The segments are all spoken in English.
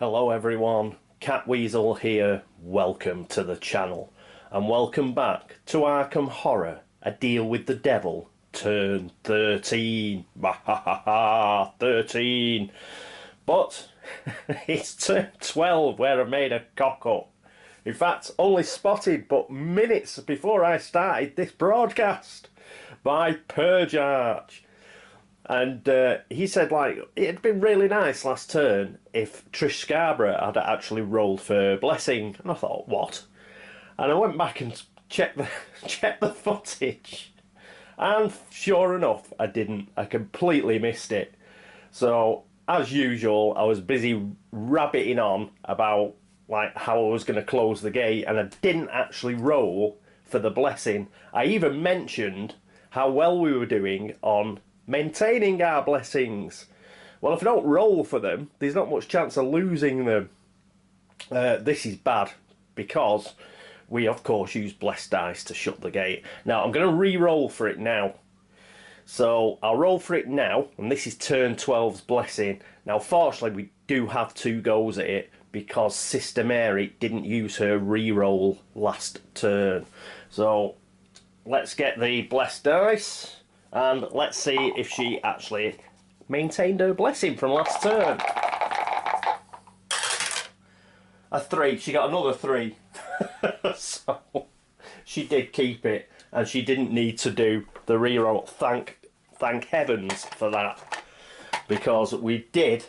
Hello everyone, CatWeazle here, welcome to the channel, and welcome back to Arkham Horror, A Deal with the Devil, turn 13, 13, but it's turn 12 where I made a cock up. In fact, only spotted but minutes before I started this broadcast by Purge Arch. And he said, like, it'd been really nice last turn if Trish Scarborough had actually rolled for Blessing. And I thought, what? And I went back and checked the footage. And sure enough, I didn't. I completely missed it. So, as usual, I was busy rabbiting on about, like, how I was going to close the gate. And I didn't actually roll for the Blessing. I even mentioned how well we were doing on maintaining our blessings. Well, if I don't roll for them, there's not much chance of losing them. This is bad because we, of course, use blessed dice to shut the gate. Now, I'm going to re-roll for it now. So, I'll roll for it now, and this is turn 12's blessing. Now, fortunately, we do have 2 goes at it because Sister Mary didn't use her re-roll last turn. So, let's get the blessed dice. And let's see if she actually maintained her blessing from last turn. A 3. She got another 3. So she did keep it, and she didn't need to do the reroll. Thank heavens for that, because we did,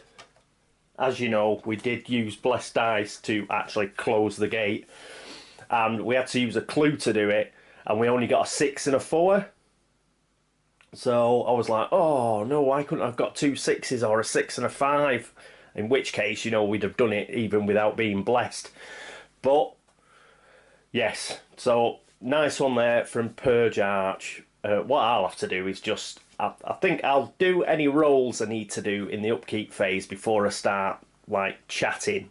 as you know, we did use blessed dice to actually close the gate, and we had to use a clue to do it, and we only got a 6 and a 4. So I was like, oh no, why couldn't I have got 2 6s or a 6 and a 5? In which case, you know, we'd have done it even without being blessed. But yes, so nice one there from Purge Arch. What I'll have to do is just, I think I'll do any rolls I need to do in the upkeep phase before I start, like, chatting.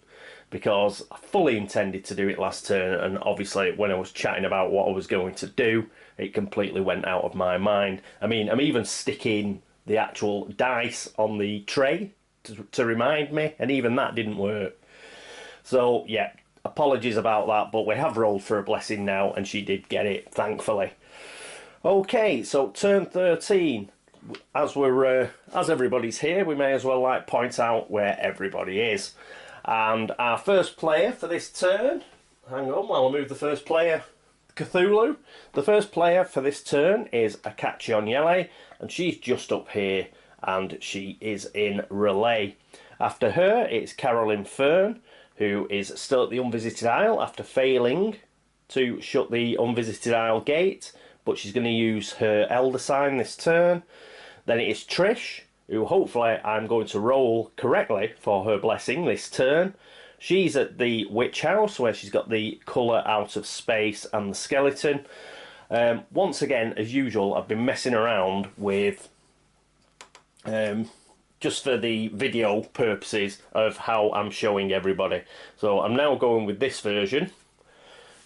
Because I fully intended to do it last turn, and obviously when I was chatting about what I was going to do, it completely went out of my mind. I mean, I'm even sticking the actual dice on the tray to remind me, and even that didn't work. So, yeah, apologies about that, but we have rolled for a blessing now, and she did get it, thankfully. Okay, so turn 13. As everybody's here, we may as well, like, point out where everybody is. And our first player for this turn, hang on while I move the first player, Cthulhu. The first player for this turn is Akachi Onyele, and she's just up here, and she is in relay. After her, it's Carolyn Fern, who is still at the Unvisited Isle after failing to shut the Unvisited Isle gate, but she's going to use her Elder Sign this turn. Then it is Trish, who hopefully I'm going to roll correctly for her blessing this turn. She's at the Witch House, where she's got the colour out of space and the skeleton. Once again, as usual, I've been messing around with, just for the video purposes of how I'm showing everybody. So I'm now going with this version,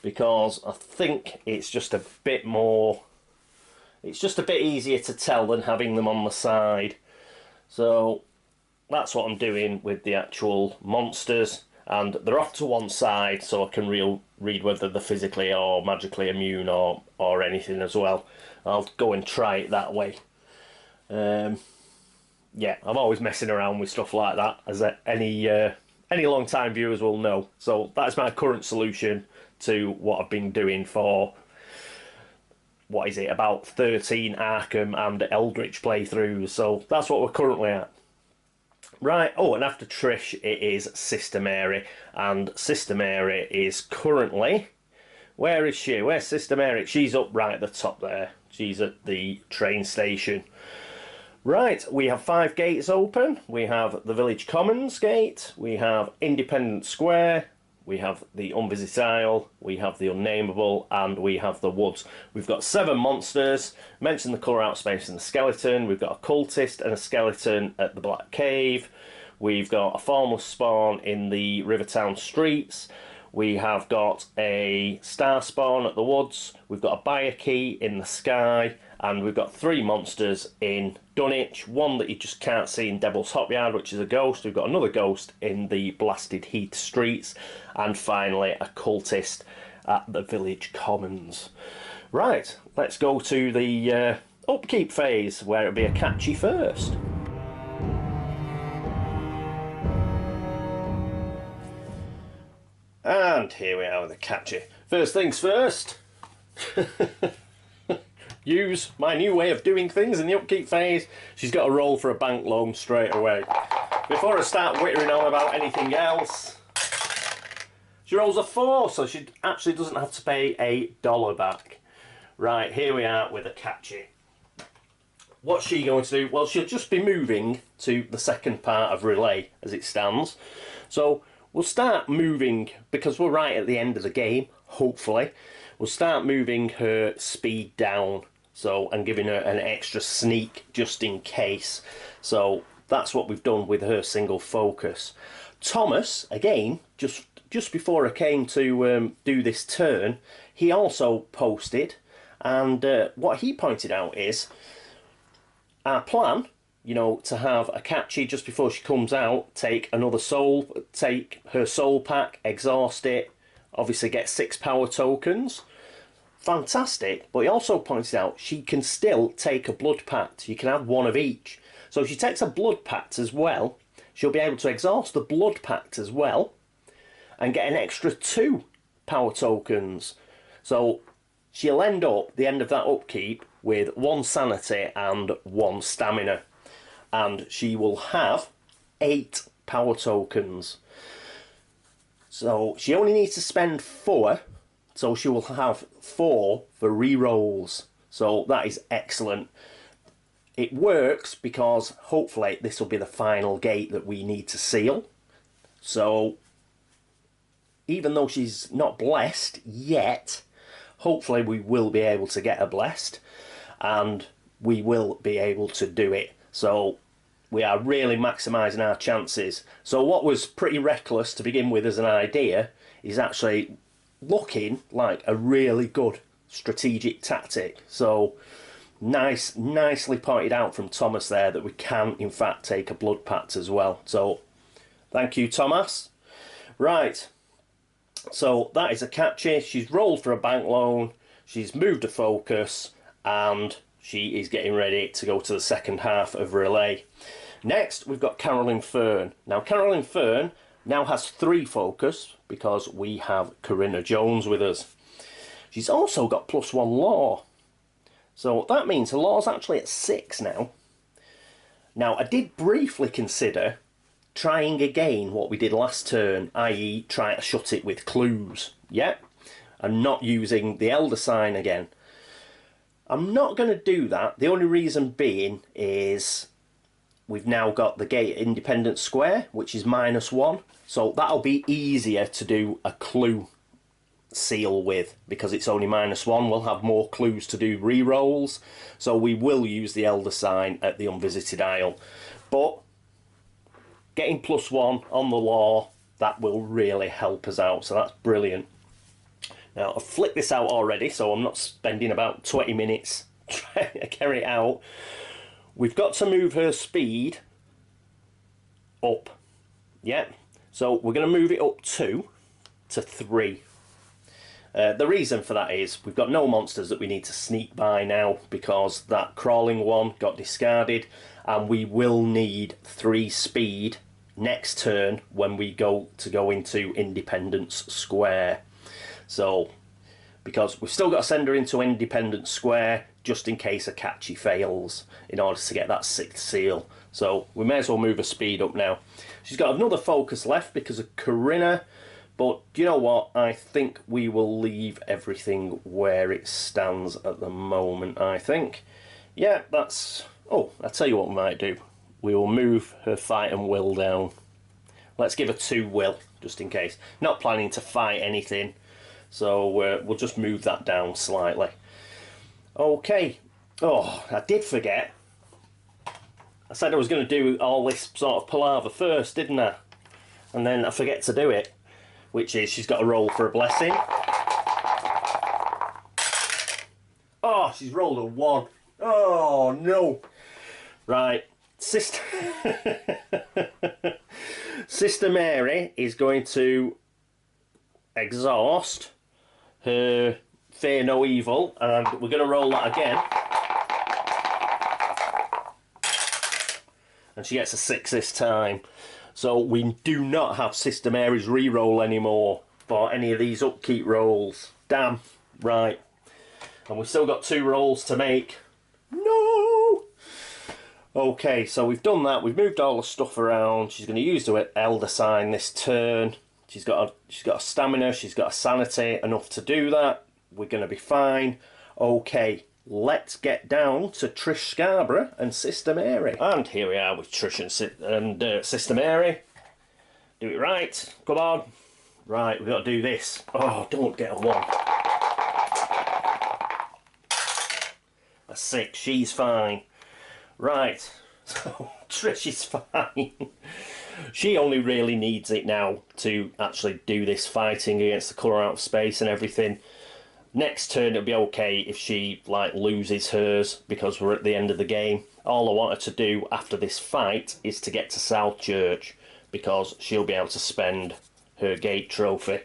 because I think it's just a bit more, it's just a bit easier to tell than having them on the side. So that's what I'm doing with the actual monsters, and they're off to one side so I can read whether they're physically or magically immune or anything as well. I'll go and try it that way. Yeah, I'm always messing around with stuff like that, as any long time viewers will know. So that's my current solution to what I've been doing for, what is it, about 13 Arkham and Eldritch playthroughs. So that's what we're currently at. Right, oh, and after Trish, it is Sister Mary. And Sister Mary is currently, where is she? Where's Sister Mary? She's up right at the top there. She's at the train station. Right, we have 5 gates open. We have the Village Commons gate. We have Independence Square. We have the Unvisited Isle, we have the Unnameable, and we have the Woods. We've got 7 monsters. Mentioned the colour out space and the skeleton. We've got a cultist and a skeleton at the Black Cave. We've got a formless spawn in the Rivertown streets. We have got a star spawn at the woods, we've got a buyer key in the sky, and we've got 3 monsters in Dunwich. One that you just can't see in Devil's Hop Yard, which is a ghost. We've got another ghost in the blasted Heath streets, and finally a cultist at the village commons. Right, let's go to the upkeep phase, where it'll be Akachi first. And here we are with Akachi. First things first, use my new way of doing things in the upkeep phase. She's got a roll for a bank loan straight away. Before I start whittering on about anything else, she rolls a 4, so she actually doesn't have to pay $1 back. Right, here we are with Akachi. What's she going to do? Well, she'll just be moving to the second part of Relay as it stands. So we'll start moving, because we're right at the end of the game, hopefully. We'll start moving her speed down, so, and giving her an extra sneak just in case. So that's what we've done with her single focus. Thomas, again, just before I came to do this turn, he also posted, and what he pointed out is our plan, you know, to have Akachi just before she comes out, take another soul, take her soul pack, exhaust it, obviously get 6 power tokens. Fantastic. But he also pointed out she can still take a blood pact. You can have one of each. So if she takes a blood pact as well, she'll be able to exhaust the blood pact as well and get an extra 2 power tokens. So she'll end up, the end of that upkeep, with 1 sanity and 1 stamina. And she will have 8 power tokens. So she only needs to spend 4, so she will have 4 for re-rolls. So that is excellent. It works because hopefully this will be the final gate that we need to seal. So even though she's not blessed yet, hopefully we will be able to get her blessed, and we will be able to do it. So we are really maximising our chances. So what was pretty reckless to begin with as an idea is actually looking like a really good strategic tactic. So nicely pointed out from Thomas there that we can in fact take a blood pact as well. So thank you, Thomas. Right, so that is Akachi. She's rolled for a bank loan, she's moved a focus, and she is getting ready to go to the second half of Relay. Next, we've got Carolyn Fern. Now, Carolyn Fern now has 3 focus because we have Corinna Jones with us. She's also got +1 law. So that means her law's actually at 6 now. Now, I did briefly consider trying again what we did last turn, i.e. try to shut it with clues. Yeah? And not using the Elder Sign again. I'm not going to do that. The only reason being is we've now got the gate Independence Square, which is -1. So that'll be easier to do a clue seal with, because it's only -1. We'll have more clues to do re-rolls. So we will use the Elder Sign at the Unvisited Isle. But getting +1 on the law, that will really help us out. So that's brilliant. Now, I've flipped this out already, so I'm not spending about 20 minutes trying to carry it out. We've got to move her speed up. Yeah, so we're going to move it up 2 to 3. The reason for that is we've got no monsters that we need to sneak by now, because that crawling one got discarded, and we will need 3 speed next turn when we go into Independence Square. So, because we've still got to send her into Independence Square just in case Akachi fails in order to get that 6th seal. So we may as well move her speed up now. She's got another focus left because of Corinna, but you know what? I think we will leave everything where it stands at the moment, I think. Yeah, that's... Oh, I'll tell you what we might do. We will move her fight and will down. Let's give her 2 will, just in case. Not planning to fight anything. So we'll just move that down slightly. Okay. Oh, I did forget. I said I was going to do all this sort of palaver first, didn't I? And then I forget to do it. which is she's got to roll for a blessing. Oh, she's rolled a 1. Oh, no. Right, Sister... Sister Mary is going to exhaust her Fear No Evil, and we're going to roll that again. And she gets a 6 this time. So we do not have Sister Mary's reroll anymore for any of these upkeep rolls. Damn. Right. And we've still got 2 rolls to make. No! Okay, so we've done that. We've moved all the stuff around. She's going to use the Elder Sign this turn. She's got a stamina. She's got a sanity. Enough to do that. We're going to be fine. Okay, let's get down to Trish Scarborough and Sister Mary. And here we are with Trish and Sister Mary. Do it right. Come on. Right, we've got to do this. Oh, don't get a 1. A 6. She's fine. Right. So Trish is fine. She only really needs it now to actually do this fighting against the colour out of space and everything. Next turn it'll be okay if she like loses hers because we're at the end of the game. All I want her to do after this fight is to get to South Church because she'll be able to spend her gate trophy.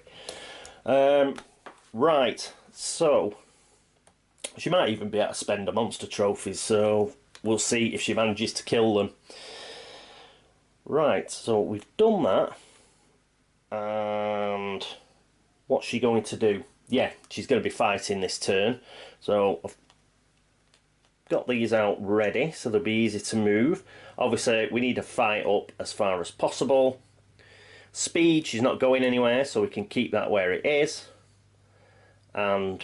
Right, so she might even be able to spend a monster trophies, so we'll see if she manages to kill them. Right, so we've done that. And what's she going to do? Yeah, she's going to be fighting this turn. So I've got these out ready, so they'll be easy to move. Obviously, we need to fight up as far as possible. Speed, she's not going anywhere, so we can keep that where it is. And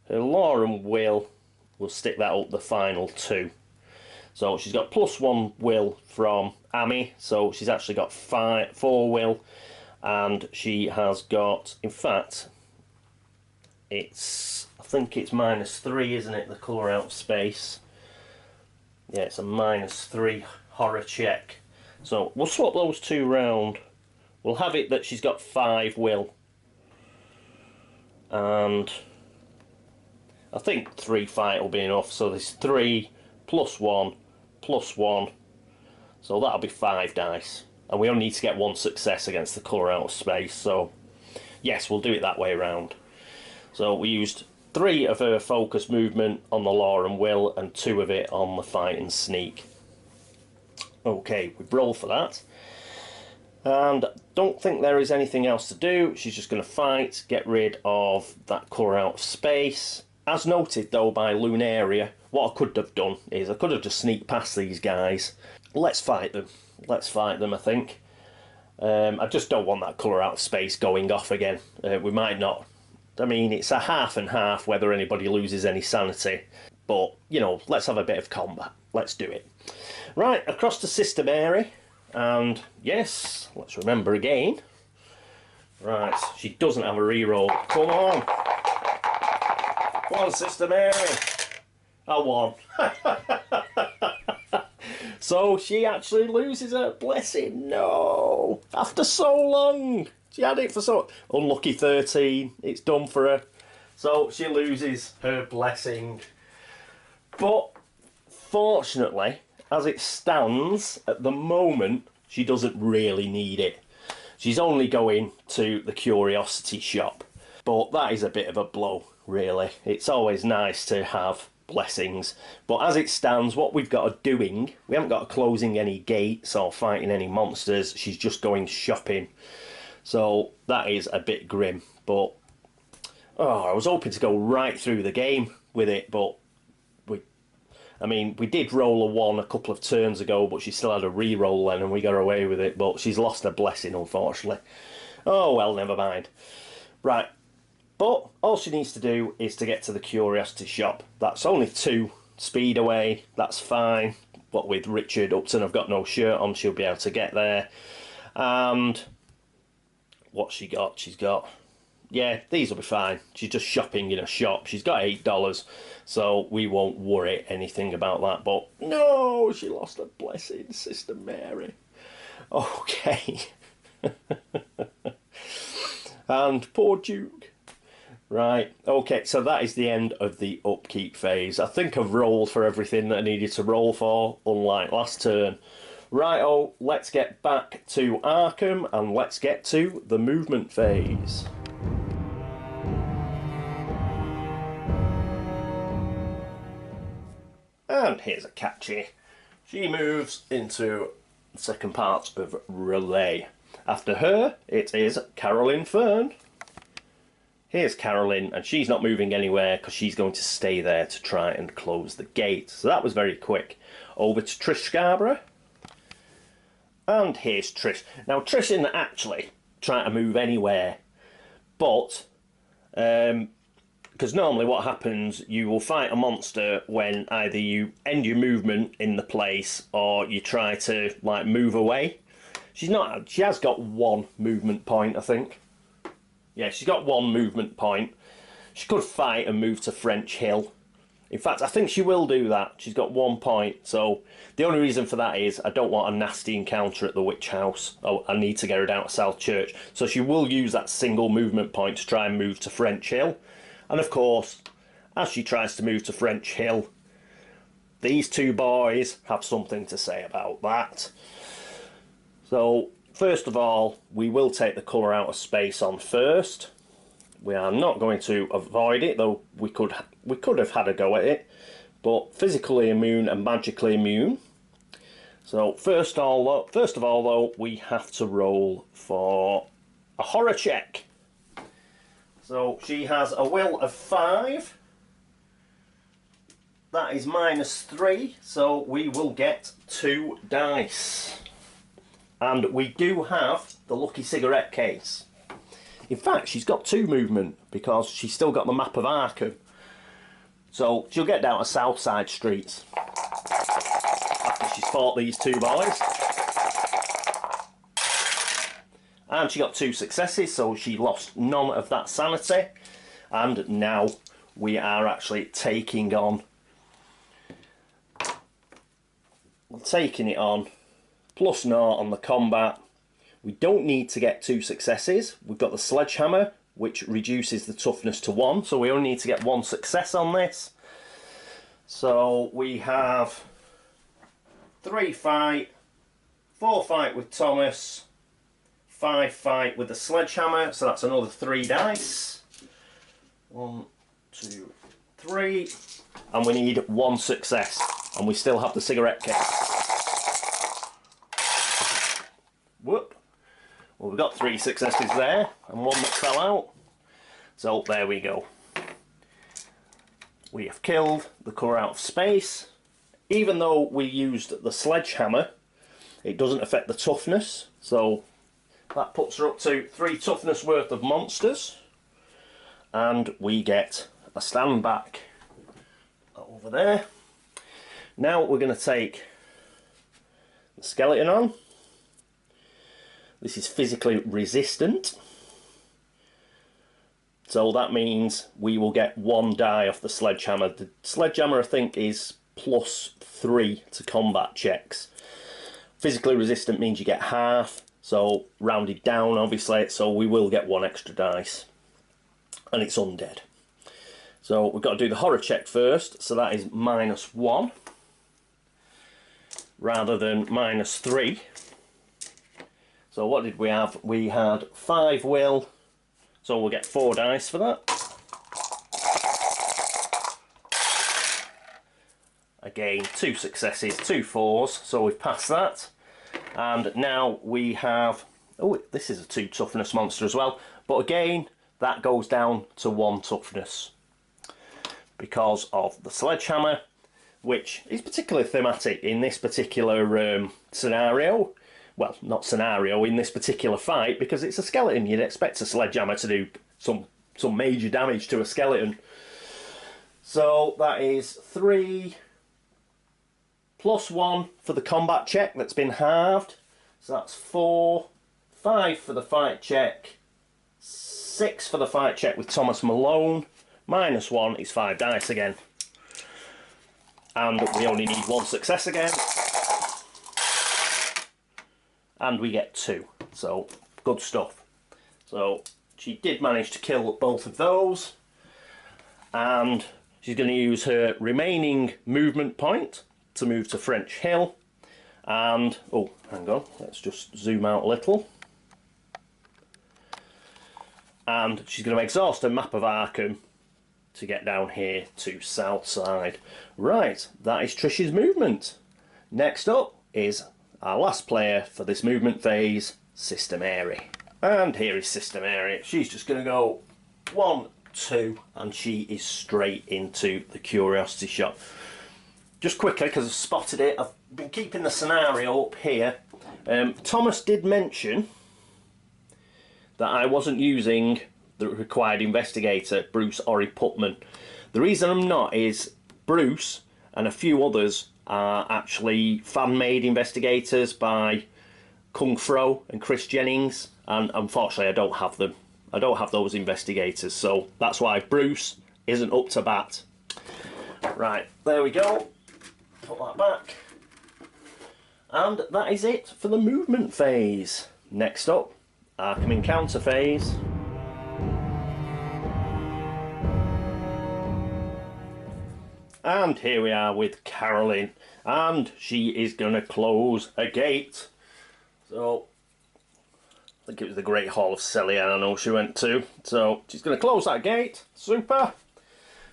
her Law and Will, we'll stick that up the final 2. So she's got +1 will from Amy, so she's actually got 4 will, and she has got, in fact, I think it's -3, isn't it, the colour out of space? Yeah, it's a -3 horror check. So we'll swap those 2 round. We'll have it that she's got 5 will. And I think 3 fight will be enough, so there's 3 +1 +1, so that'll be 5 dice, and we only need to get 1 success against the colour out of space, so yes, we'll do it that way around. So we used 3 of her focus movement on the Law and Will and 2 of it on the fight and sneak. Okay, we've rolled for that, and don't think there is anything else to do. She's just going to fight, get rid of that colour out of space. As noted though by Lunaria, what I could have done is I could have just sneaked past these guys. Let's fight them. Let's fight them, I think. I just don't want that colour out of space going off again. We might not. I mean, it's a half and half whether anybody loses any sanity. But, you know, let's have a bit of combat. Let's do it. Right, across to Sister Mary. And, yes, let's remember again. Right, she doesn't have a reroll. Come on. Come on, Sister Mary. I won. So she actually loses her blessing. No. After so long. She had it for so... Unlucky 13. It's done for her. So she loses her blessing. But fortunately, as it stands at the moment, she doesn't really need it. She's only going to the curiosity shop. But that is a bit of a blow, really. It's always nice to have blessings, but as it stands, what we've got doing, we haven't got closing any gates or fighting any monsters. She's just going shopping, so that is a bit grim. But oh, I was hoping to go right through the game with it, but we did roll a 1 a couple of turns ago, but she still had a re-roll then and we got away with it. But she's lost her blessing, unfortunately. Oh well, never mind. Right, but all she needs to do is to get to the curiosity shop. That's only 2 speed away, that's fine. What with Richard Upton, I've got no shirt on, she'll be able to get there. And what's she got? She's got, yeah, these will be fine. She's just shopping in a shop. She's got $8, so we won't worry anything about that. But no, she lost her blessing, Sister Mary. Okay. And poor Duke. Right, okay, so that is the end of the upkeep phase. I think I've rolled for everything that I needed to roll for, unlike last turn. Righto, let's get back to Arkham and let's get to the movement phase. And here's Akachi. She moves into the second part of Relay. After her, it is Carolyn Fern. Here's Carolyn, and she's not moving anywhere because she's going to stay there to try and close the gate. So that was very quick. Over to Trish Scarborough. And here's Trish. Now, Trish isn't actually trying to move anywhere, but because normally what happens, you will fight a monster when either you end your movement in the place or you try to like move away. She has got one movement point, I think. Yeah, she's got one movement point. She could fight and move to French Hill. In fact, I think she will do that. She's got 1 point. So the only reason for that is I don't want a nasty encounter at the Witch House. Oh, I need to get her down to South Church. So she will use that single movement point to try and move to French Hill. And of course, as she tries to move to French Hill, these two boys have something to say about that. So first of all, we will take the colour out of space on first. We are not going to avoid it, though we could have had a go at it. But physically immune and magically immune. So first of all though, we have to roll for a horror check. So she has a will of 5. That is -3, so we will get 2 dice. And we do have the lucky cigarette case. In fact, she's got 2 movement because she's still got the map of Arkham. So she'll get down to Southside Streets after she's fought these 2 boys. And she got 2 successes, so she lost none of that sanity. And now we are actually taking it on +0 on the combat. We don't need to get 2 successes. We've got the sledgehammer, which reduces the toughness to 1, so we only need to get 1 success on this. So we have 3 fight, 4 fight with Thomas, 5 fight with the sledgehammer, so that's another 3 dice. 1, 2, 3, and we need 1 success, and we still have the cigarette case. Whoop. Well, we've got 3 successes there, and 1 that fell out. So there we go. We have killed the colour out of space. Even though we used the sledgehammer, it doesn't affect the toughness. So that puts her up to 3 toughness worth of monsters. And we get a stand back over there. Now we're going to take the skeleton on. This is physically resistant. So that means we will get 1 die off the sledgehammer. The sledgehammer, I think, is +3 to combat checks. Physically resistant means you get half, so rounded down, obviously, so we will get 1 extra dice. And it's undead. So we've got to do the horror check first, so that is -1 rather than -3. So what did we have? We had 5 will, so we'll get 4 dice for that. Again, 2 successes, 2 4s, so we've passed that. And now we have, oh, this is a 2 toughness monster as well, but again, that goes down to 1 toughness because of the sledgehammer, which is particularly thematic in this particular scenario. Well, not scenario, in this particular fight, because it's a skeleton. You'd expect a sledgehammer to do some major damage to a skeleton. So that is 3 +1 for the combat check that's been halved. So that's 4, 5 for the fight check, 6 for the fight check with Thomas Malone, -1 is 5 dice again. And we only need 1 success again. And we get 2, so good stuff. So she did manage to kill both of those. And she's going to use her remaining movement point to move to French Hill. And, oh, hang on, let's just zoom out a little. And she's going to exhaust a map of Arkham to get down here to Southside. Right, that is Triche's movement. Next up is our last player for this movement phase, Sister Mary. And here is Sister Mary. She's just going to go 1, 2, and she is straight into the curiosity shop. Just quickly, because I've spotted it, I've been keeping the scenario up here. Thomas did mention that I wasn't using the required investigator, Bruce Ori Putman. The reason I'm not is Bruce and a few others are actually fan-made investigators by Kung Fro and Chris Jennings, and unfortunately I don't have them. I don't have those investigators, so that's why Bruce isn't up to bat. Right, there we go. Put that back. And that is it for the movement phase. Next up, Arkham Encounter phase. And here we are with Carolyn, and she is going to close a gate. So, I think it was the Great Hall of Celiano she went to. So, she's going to close that gate. Super.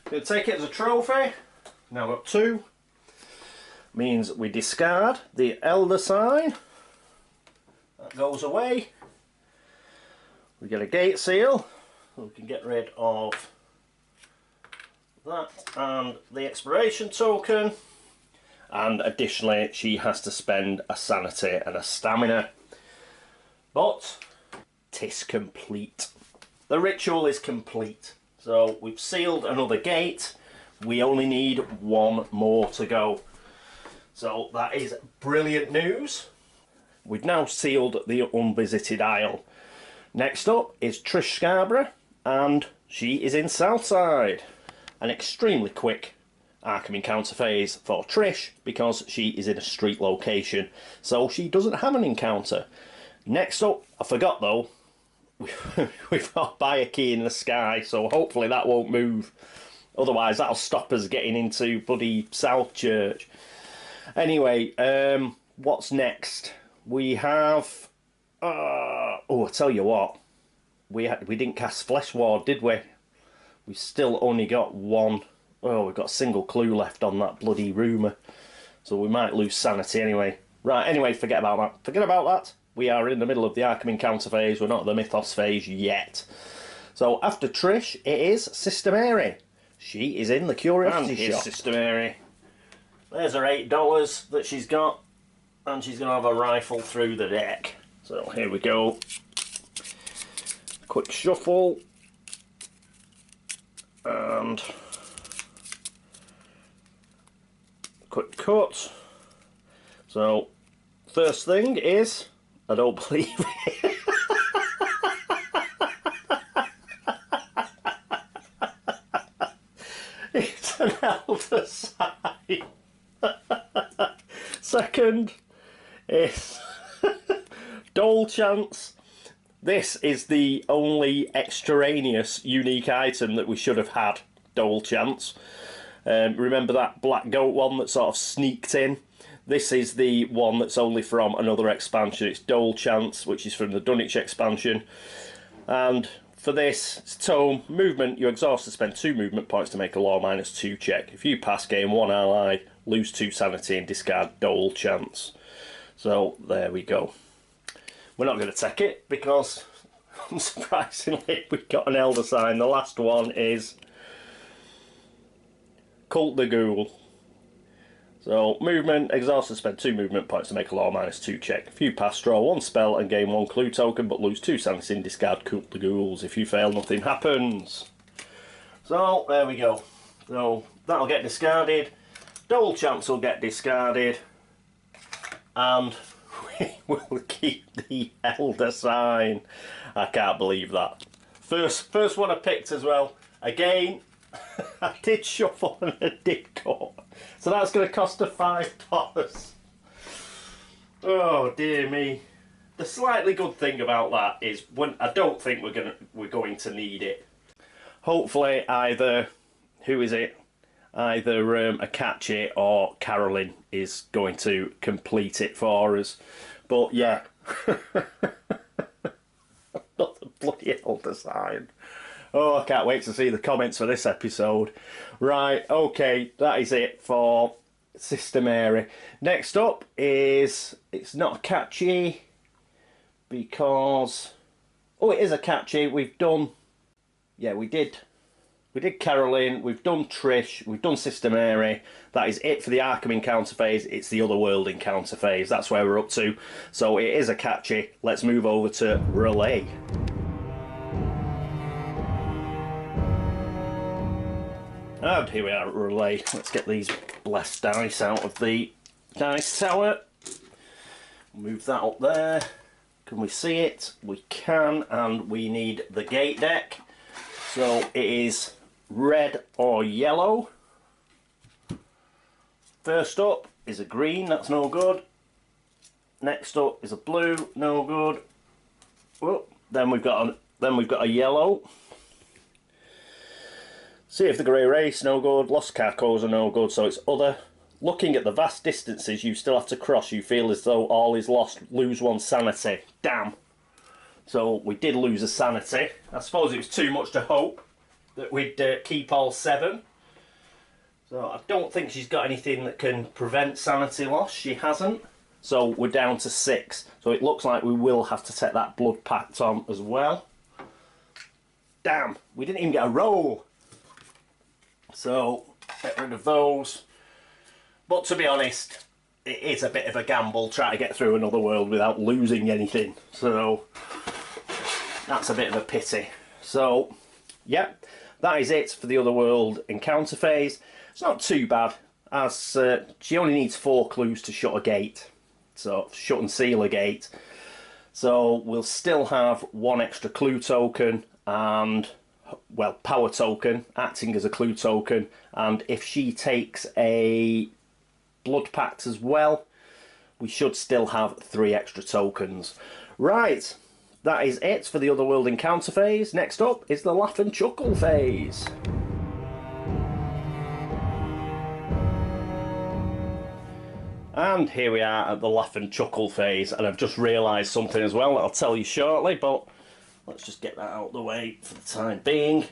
Going to take it as a trophy. Now got 2. Means we discard the Elder sign. That goes away. We get a gate seal. We can get rid of that and the expiration token. And additionally, she has to spend a sanity and a stamina. But 'tis complete. The ritual is complete. So we've sealed another gate. We only need 1 more to go. So that is brilliant news. We've now sealed the unvisited isle. Next up is Trish Scarborough, and she is in Southside. An extremely quick Arkham Encounter phase for Trish because she is in a street location, so she doesn't have an encounter. Next up, I forgot though, we've got Buy a Key in the Sky, so hopefully that won't move. Otherwise that'll stop us getting into bloody South Church. Anyway, what's next? We have... oh, I tell you what. We didn't cast Flesh Ward, did we? We still only got 1. Oh, we've got a single clue left on that bloody rumour. So we might lose sanity anyway. Right, anyway, forget about that. Forget about that. We are in the middle of the Arkham Encounter phase. We're not at the Mythos phase yet. So after Trish, it is Sister Mary. She is in the curiosity shop. Sister Mary. There's her $8 that she's got, and she's going to have a rifle through the deck. So here we go. Quick shuffle. And quick cut. So, first thing is, I don't believe it. It's an elder sign. Second is Dole Chance. This is the only extraneous unique item that we should have had, Dole Chance. Remember that black goat one that sort of sneaked in? This is the one that's only from another expansion. It's Dole Chance, which is from the Dunwich expansion. And for this, it's tome, movement, you exhaust to spend 2 movement points to make a law -2 check. If you pass, gain 1 ally, lose 2 sanity and discard Dole Chance. So there we go. We're not going to take it because, unsurprisingly, we've got an elder sign. The last one is Cult the Ghoul. So, movement, exhaust and spend 2 movement points to make a law -2 check. If you pass, draw 1 spell and gain 1 clue token, but lose 2 sanity and discard Cult the Ghouls. If you fail, nothing happens. So, there we go. So, that'll get discarded. Dole Chance will get discarded. And we will keep the Elder sign. I can't believe that. First one I picked as well. Again, I did shuffle and I did cut. So that's going to cost her $5. Oh dear me. the slightly good thing about that is when I don't think we're going to need it. Hopefully either, who is it? Either Akachi or Carolyn is going to complete it for us. But yeah. Not the bloody hell design. Oh, I can't wait to see the comments for this episode. Right, okay, that is it for Sister Mary. Next up is, it's not Akachi because, oh, it is Akachi. We've done, yeah, we did Carolyn, we've done Trish, we've done Sister Mary. That is it for the Arkham encounter phase. It's the other world encounter phase. That's where we're up to. So it is Akachi. Let's move over to Relay. And here we are at Relay. Let's get these blessed dice out of the dice tower. Move that up there. Can we see it? We can, and we need the gate deck. So it is red or yellow. First up is a green, that's no good. Next up is a blue, no good. Oh, then we've got a yellow. Sea of the Grey Race, no good. Lost Carcosa, no good. So it's other. Looking at the vast distances you still have to cross, you feel as though all is lost. Lose one sanity. Damn. So we did lose a sanity. I suppose it was too much to hope that we'd keep all 7. So I don't think she's got anything that can prevent sanity loss. She hasn't. So we're down to 6. So it looks like we will have to take that blood pact on as well. Damn, we didn't even get a roll. So get rid of those. But to be honest, it is a bit of a gamble trying to get through another world without losing anything. So that's a bit of a pity. So yeah, that is it for the other world encounter phase. It's not too bad, as she only needs 4 clues to shut a gate. So shut and seal a gate. So we'll still have 1 extra clue token and, well, power token acting as a clue token. And if she takes a blood pact as well, we should still have 3 extra tokens. Right, that is it for the Otherworld encounter phase. Next up is the Laugh and Chuckle phase. And here we are at the Laugh and Chuckle phase, and I've just realised something as well that I'll tell you shortly, but let's just get that out of the way for the time being.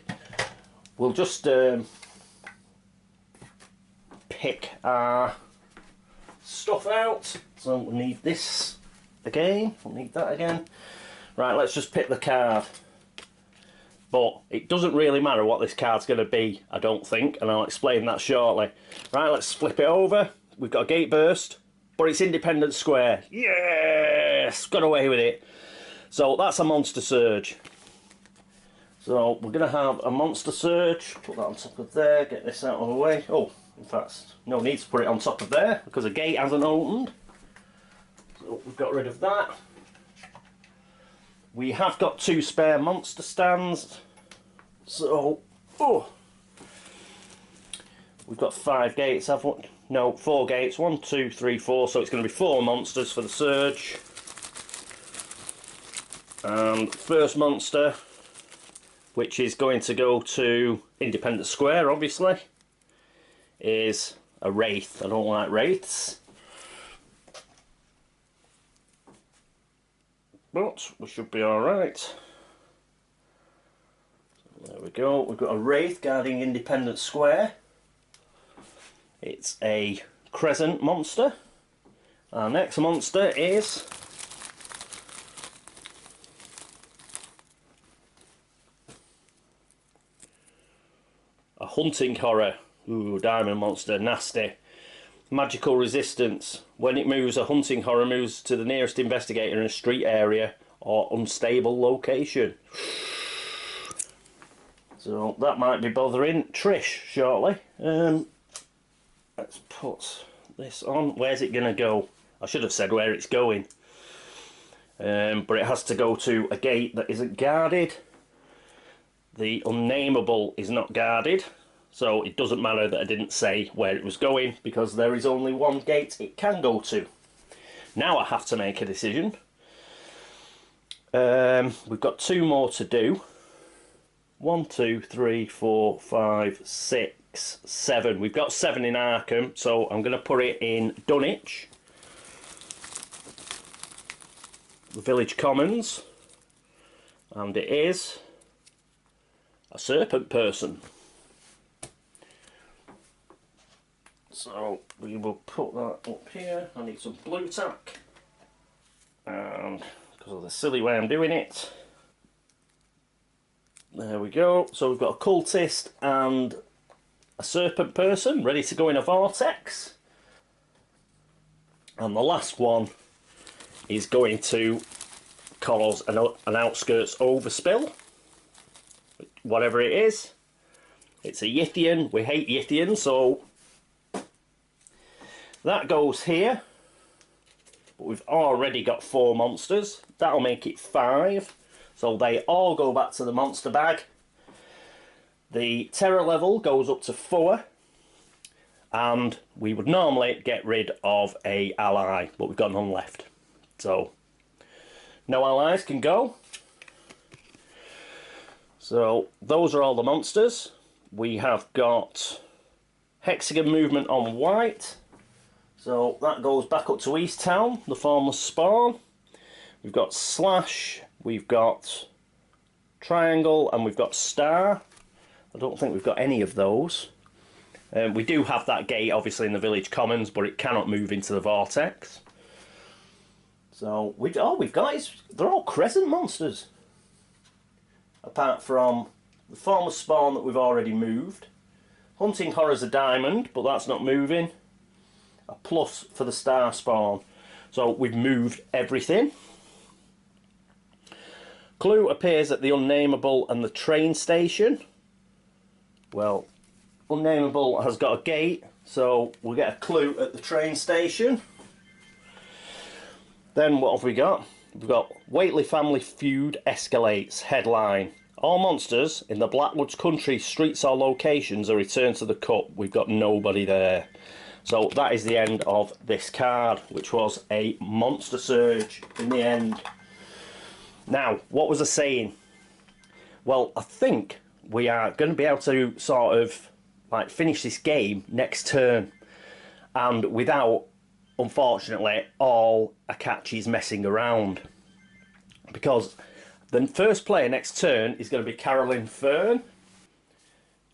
We'll just pick our stuff out. So we need this again, we'll need that again. Right, let's just pick the card. But it doesn't really matter what this card's going to be, I don't think, and I'll explain that shortly. Right, let's flip it over. We've got a gate burst, but it's independent square. Yes! Got away with it. So that's a monster surge. So we're going to have a monster surge. Put that on top of there, get this out of the way. Oh, in fact, no need to put it on top of there because the gate hasn't opened. So we've got rid of that. We have got 2 spare monster stands. So, oh, we've got 5 gates, have we? No, 4 gates. 1, 2, 3, 4. So it's going to be 4 monsters for the surge. And first monster, which is going to go to independent square, obviously, is a wraith. I don't like wraiths, but we should be all right. So there we go. We've got a wraith guarding independent square. It's a crescent monster. Our next monster is a hunting horror. Ooh, diamond monster, nasty. Magical resistance. When it moves, a hunting horror moves to the nearest investigator in a street area or unstable location. So that might be bothering Trish shortly. Let's put this on. Where's it going to go? I should have said where it's going. But it has to go to a gate that isn't guarded. The unnameable is not guarded. So it doesn't matter that I didn't say where it was going because there is only 1 gate it can go to. Now I have to make a decision. We've got 2 more to do. 1, 2, 3, 4, 5, 6, 7. We've got 7 in Arkham, so I'm going to put it in Dunwich, the Village Commons, and it is a serpent person. So we will put that up here. I need some blue tack, and because of the silly way I'm doing it, there we go. So we've got a cultist and a serpent person ready to go in a vortex, and the last one is going to cause an outskirts overspill, whatever it is. It's a Yithian. We hate Yithians, so that goes here. But we've already got 4 monsters. That'll make it 5. So they all go back to the monster bag. The terror level goes up to 4. And we would normally get rid of a ally, but we've got none left. So no allies can go. So those are all the monsters. We have got hexagon movement on white. So that goes back up to East Town, the formless spawn. We've got slash, we've got triangle, and we've got star. I don't think we've got any of those. We do have that gate, obviously, in the Village Commons, but it cannot move into the vortex. So all we've got is, they're all crescent monsters. Apart from the formless spawn that we've already moved. Hunting horror's a diamond, but that's not moving. A plus for the star spawn. So we've moved everything. Clue appears at the Unnameable and the train station. Well, Unnameable has got a gate, so we'll get a clue at the train station. Then what have we got? We've got Whately family feud escalates, headline. All monsters in the Blackwoods country streets or locations are returned to the cup. We've got nobody there. So that is the end of this card, which was a monster surge in the end. Now, what was I saying? Well, I think we are going to be able to sort of like finish this game next turn, and without, unfortunately, all Akachi's messing around. Because the first player next turn is going to be Carolyn Fern.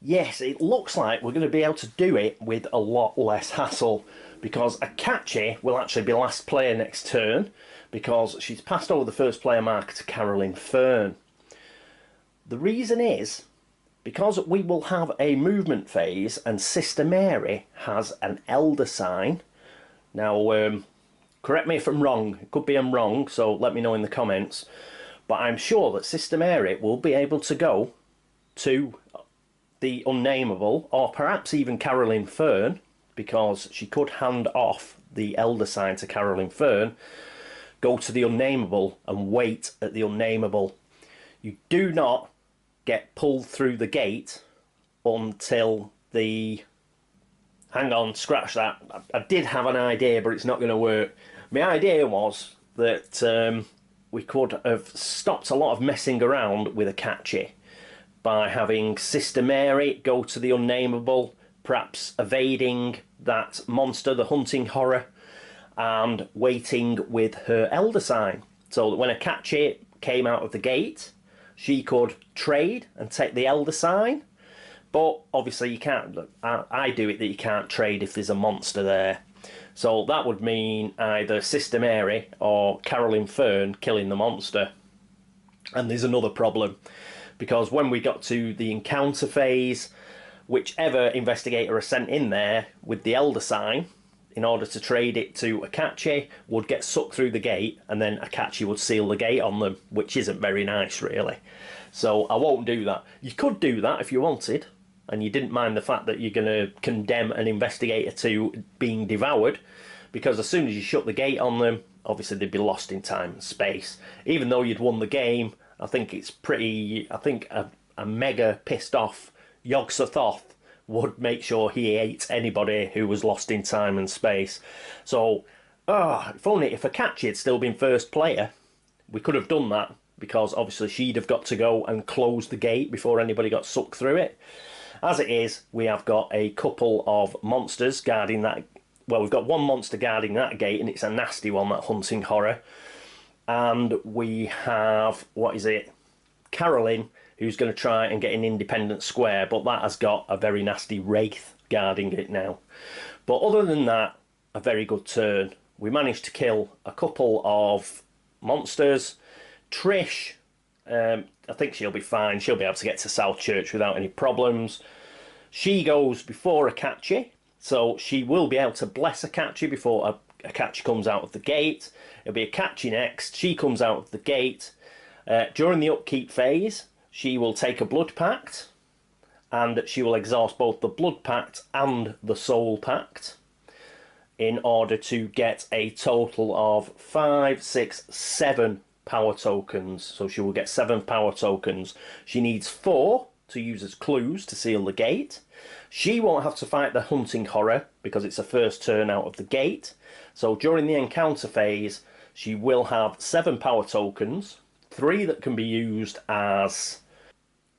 Yes, it looks like we're going to be able to do it with a lot less hassle, because Akachi will actually be last player next turn, because she's passed over the first player marker to Carolyn Fern. The reason is because we will have a movement phase, and Sister Mary has an elder sign. Now, correct me if I'm wrong. It could be I'm wrong, so let me know in the comments. But I'm sure that Sister Mary will be able to go to the Unnameable, or perhaps even Carolyn Fern, because she could hand off the elder sign to Carolyn Fern, go to the Unnameable and wait at the Unnameable. You do not get pulled through the gate until the... Hang on, scratch that. I did have an idea, but it's not going to work. My idea was that we could have stopped a lot of messing around with Akachi by having Sister Mary go to the Unnameable, perhaps evading that monster, the hunting horror, and waiting with her elder sign. So that when Akachi came out of the gate, she could trade and take the elder sign. But obviously you can't, I do it that you can't trade if there's a monster there. So that would mean either Sister Mary or Carolyn Fern killing the monster. And there's another problem, because when we got to the encounter phase, whichever investigator is sent in there with the elder sign, in order to trade it to Akachi, would get sucked through the gate, and then Akachi would seal the gate on them, which isn't very nice, really. So I won't do that. You could do that if you wanted, and you didn't mind the fact that you're going to condemn an investigator to being devoured, because as soon as you shut the gate on them, obviously they'd be lost in time and space. Even though you'd won the game, I think it's pretty... I think a mega pissed off Yog-Sothoth would make sure he ate anybody who was lost in time and space. So, if Akachi had still been first player, we could have done that, because obviously she'd have got to go and close the gate before anybody got sucked through it. As it is, we have got a couple of monsters guarding that. Well, we've got one monster guarding that gate, and it's a nasty one, that hunting horror. And we have, what is it? Carolyn, who's going to try and get an independent square, but that has got a very nasty wraith guarding it now. But other than that, a very good turn. We managed to kill a couple of monsters. Trish, I think she'll be fine. She'll be able to get to South Church without any problems. She goes before Akachi, so she will be able to bless Akachi before Akachi comes out of the gate. It'll be Akachi next. She comes out of the gate. During the upkeep phase, she will take a blood pact, and she will exhaust both the blood pact and the soul pact in order to get a total of 5, 6, 7 power tokens. So she will get 7 power tokens. She needs 4 to use as clues to seal the gate. She won't have to fight the hunting horror because it's her first turn out of the gate. So during the encounter phase, she will have 7 power tokens, 3 that can be used as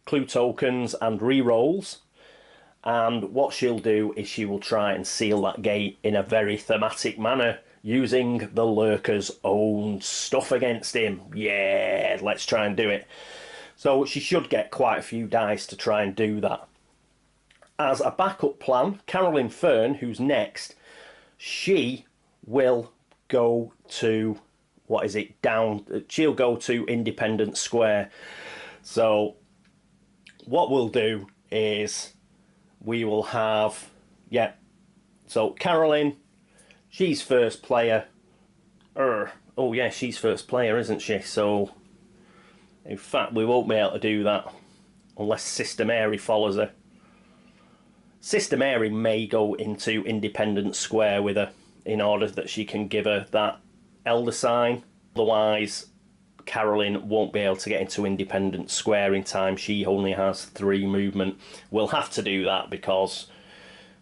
clue tokens and re-rolls. And what she'll do is she will try and seal that gate in a very thematic manner, using the lurker's own stuff against him. Yeah, let's try and do it. So she should get quite a few dice to try and do that. As a backup plan, Carolyn Fern, who's next, she will go to, what is it, she'll go to Independence Square. So what we'll do is we will have, so Carolyn, she's first player. Oh yeah, she's first player, isn't she? So in fact, we won't be able to do that unless Sister Mary follows her. Sister Mary may go into Independence Square with her in order that she can give her that elder sign. Otherwise, Carolyn won't be able to get into Independence Square in time. She only has 3 movement. We'll have to do that because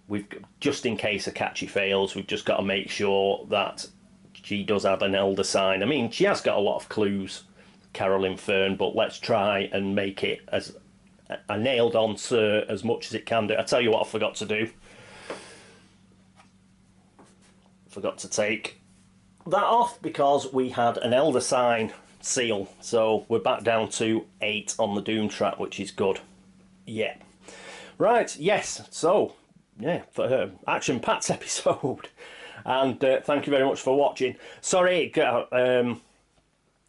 we've, just in case Akachi fails, we've just got to make sure that she does have an elder sign. I mean, she has got a lot of clues, Carolyn Fern, but let's try and make it as a nailed on sir as much as it can do. I tell you what I forgot to do. Forgot to take that off because we had an elder sign seal, so we're back down to 8 on the Doom track, which is good. Yeah, right, yes, so yeah, for action-packed episode, and thank you very much for watching. Sorry,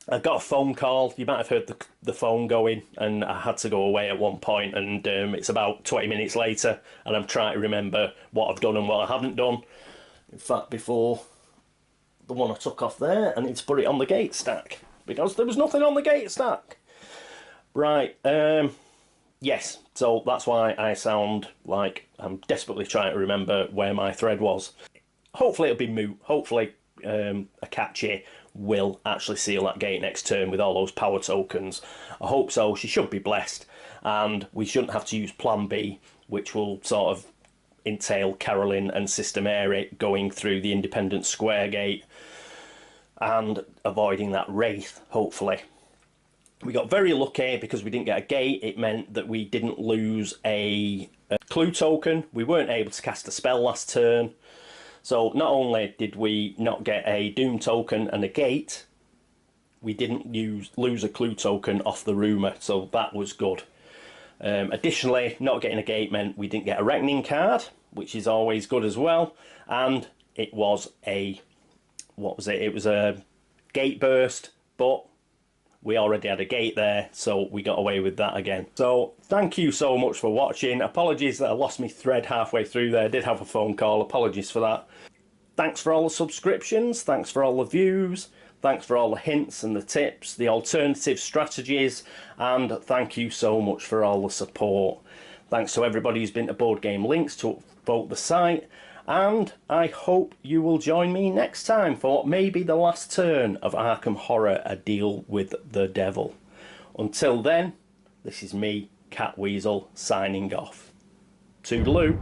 I got a phone call. You might have heard the phone going, and I had to go away at one point, and it's about 20 minutes later, and I'm trying to remember what I've done and what I haven't done. In fact, before the one I took off there, I need to put it on the gate stack because there was nothing on the gate stack. Right, yes, so that's why I sound like I'm desperately trying to remember where my thread was. Hopefully it'll be moot. Hopefully Akachi will actually seal that gate next turn with all those power tokens. I hope so. She should be blessed, and we shouldn't have to use Plan B, which will sort of entail Carolyn and Sister Mary going through the Independence Square gate and avoiding that wraith, hopefully. We got very lucky because we didn't get a gate. It meant that we didn't lose a clue token. We weren't able to cast a spell last turn. So not only did we not get a Doom token and a gate, we didn't lose a clue token off the rumour, so that was good. Additionally, not getting a gate meant we didn't get a Reckoning card, which is always good as well. And it was a, what was it? It was a gate burst, but we already had a gate there, so we got away with that again. So thank you so much for watching. Apologies that I lost my thread halfway through there. I did have a phone call. Apologies for that. Thanks for all the subscriptions. Thanks for all the views. Thanks for all the hints and the tips, the alternative strategies, and thank you so much for all the support. Thanks to everybody who's been to Board Game Links to vote the site, and I hope you will join me next time for maybe the last turn of Arkham Horror: A Deal with the Devil. Until then, this is me, CatWeazle, signing off. Toodaloo.